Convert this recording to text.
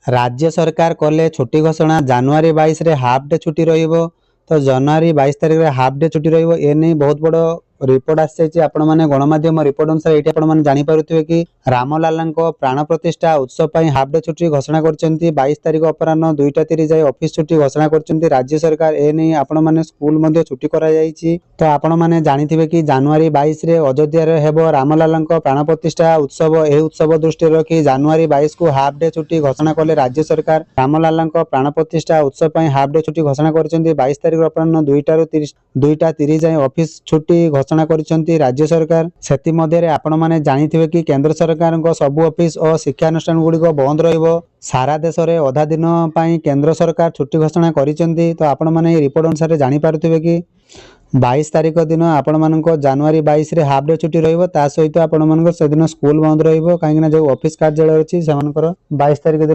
राज्य सरकार कले छुट्टी घोषणा जनवरी 22 रे हाफ डे छुट्टी रहिबो। तो जनवरी 22 तारिख रे हाफ डे छुट्टी रहिबो। ए नै बहुत बड़ रिपोर्ट आसी आपण माने गणमाध्यम रिपोर्ट अनुसार एठी आपण माने जानि पारुथिबे कि रामलालांको प्राण प्रतिष्ठा उत्सव पई हाफ डे छुट्टी घोषणा करचंती। 22 तारिख अपराह्न 2:30 जाय ऑफिस छुट्टी घोषणा करचंती राज्य सरकार। ए नै आपण माने स्कूल मध्ये छुट्टी करा जायछि। तो आपण माने जानिथिबे कि जनवरी 22 रे अयोध्या रे हेबो रामलालांको प्राण प्रतिष्ठा उत्सव। एही उत्सव दृष्टि रखी जनवरी 22 को हाफ डे छुट्टी घोषणा कले राज्य सरकार। रामलालांको प्राण प्रतिष्ठा उत्सव पई हाफ डे छुट्टी घोषणा करचंती। 22 तारिख अपराह्न 2:30 जाय ऑफिस छुट्टी घोषणा करचंती राज्य सरकार। सेति मध्ये रे आपण माने जानिथिबे कि केंद्र सरकारको सब ऑफिस और शिक्षानुष्ठान गुडी को बंद रहिबो। सारा देश रे आधा दिन पई केंद्र सरकार छुट्टी घोषणा करिसंती। तो आपण माने रिपोर्ट अनुसार जानि पारुथिबे कि 22 तारिख दिन आपण मानको जनवरी 22 रे हाफ डे छुट्टी रहिबो। ता सहित आपण मानको से दिन स्कूल बंद रहिबो काहेकि ना जो ऑफिस कार्यालय अछि सेमानकर 22 तारिख दिन